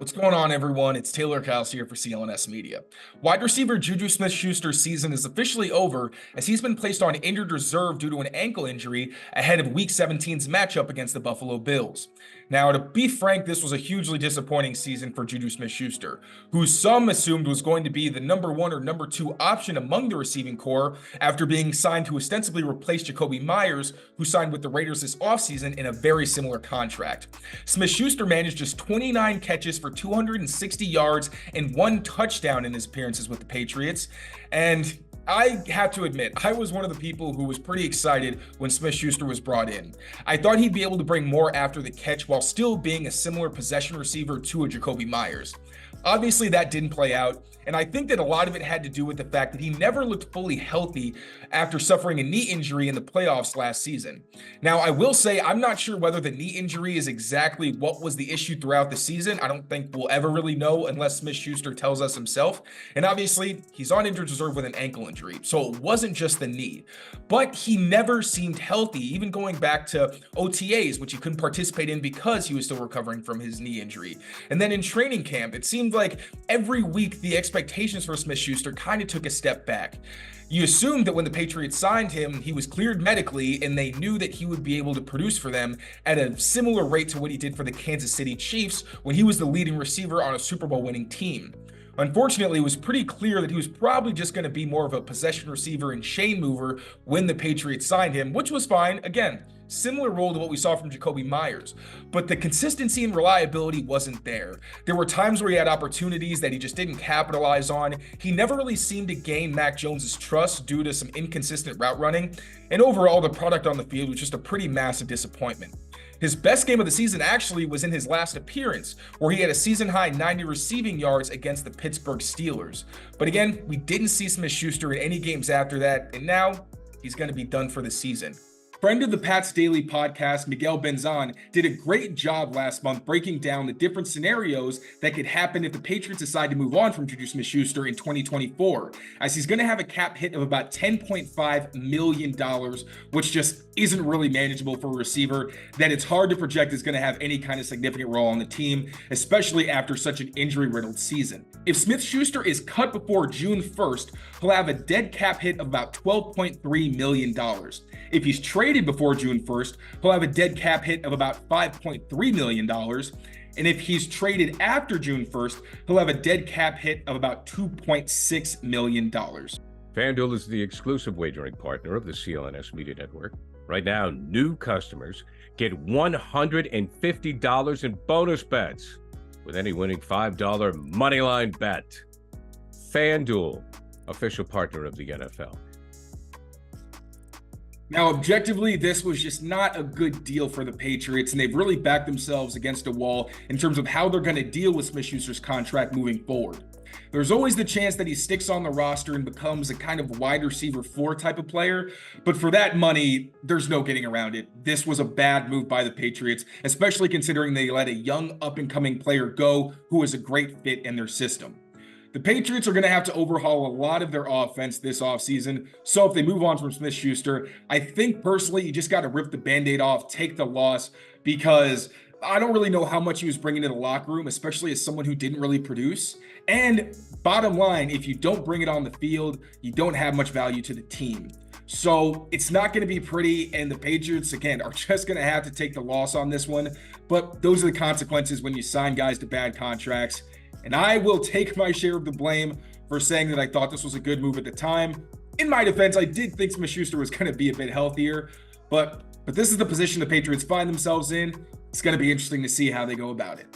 What's going on, everyone? It's Tayler Kyles here for CLNS Media. Wide receiver JuJu Smith-Schuster's season is officially over as he's been placed on injured reserve due to an ankle injury ahead of Week 17's matchup against the Buffalo Bills. Now, to be frank, this was a hugely disappointing season for JuJu Smith-Schuster, who some assumed was going to be the number one or number two option among the receiving corps after being signed to ostensibly replace Jakobi Meyers, who signed with the Raiders this offseason in a very similar contract. Smith-Schuster managed just 29 catches for 260 yards and 1 touchdown in his appearances with the Patriots. And I have to admit, I was one of the people who was pretty excited when Smith-Schuster was brought in. I thought he'd be able to bring more after the catch while still being a similar possession receiver to a Jakobi Meyers. Obviously, that didn't play out, and I think that a lot of it had to do with the fact that he never looked fully healthy after suffering a knee injury in the playoffs last season. Now, I will say I'm not sure whether the knee injury is exactly what was the issue throughout the season. I don't think we'll ever really know unless Smith-Schuster tells us himself. And obviously, he's on injured reserve with an ankle injury, so it wasn't just the knee. But he never seemed healthy, even going back to OTAs, which he couldn't participate in because he was still recovering from his knee injury. And then in training camp, it seemed like every week the expectations for Smith-Schuster kind of took a step back. You assumed that when the Patriots signed him, he was cleared medically and they knew that he would be able to produce for them at a similar rate to what he did for the Kansas City Chiefs when he was the leading receiver on a Super Bowl winning team. Unfortunately, it was pretty clear that he was probably just going to be more of a possession receiver and chain mover when the Patriots signed him, which was fine. Again, similar role to what we saw from Jakobi Meyers, but the consistency and reliability wasn't there. There were times where he had opportunities that he just didn't capitalize on. He never really seemed to gain Mac Jones's trust due to some inconsistent route running, and overall the product on the field was just a pretty massive disappointment. His best game of the season actually was in his last appearance, where he had a season-high 90 receiving yards against the Pittsburgh Steelers. But again, we didn't see Smith-Schuster in any games after that, and now he's going to be done for the season. Friend of the Pats Daily podcast, Miguel Benzan, did a great job last month breaking down the different scenarios that could happen if the Patriots decide to move on from JuJu Smith-Schuster in 2024, as he's going to have a cap hit of about $10.5 million, which just isn't really manageable for a receiver that it's hard to project is going to have any kind of significant role on the team, especially after such an injury-riddled season. If Smith-Schuster is cut before June 1st, he'll have a dead cap hit of about $12.3 million. If he's traded before June 1st, he'll have a dead cap hit of about $5.3 million. And if he's traded after June 1st, he'll have a dead cap hit of about $2.6 million. FanDuel is the exclusive wagering partner of the CLNS Media Network. Right now, new customers get $150 in bonus bets with any winning $5 moneyline bet. FanDuel, official partner of the NFL. Now, objectively, this was just not a good deal for the Patriots, and they've really backed themselves against a wall in terms of how they're going to deal with Smith-Schuster's contract moving forward. There's always the chance that he sticks on the roster and becomes a kind of wide receiver 4 type of player, but for that money, there's no getting around it. This was a bad move by the Patriots, especially considering they let a young up-and-coming player go who is a great fit in their system. The Patriots are going to have to overhaul a lot of their offense this offseason, so if they move on from Smith-Schuster, I think personally you just got to rip the Band-Aid off, take the loss, because I don't really know how much he was bringing to the locker room, especially as someone who didn't really produce. And bottom line, if you don't bring it on the field, you don't have much value to the team. So it's not going to be pretty, and the Patriots, again, are just going to have to take the loss on this one. But those are the consequences when you sign guys to bad contracts. And I will take my share of the blame for saying that I thought this was a good move at the time. In my defense, I did think Smith-Schuster was going to be a bit healthier, but this is the position the Patriots find themselves in. It's going to be interesting to see how they go about it.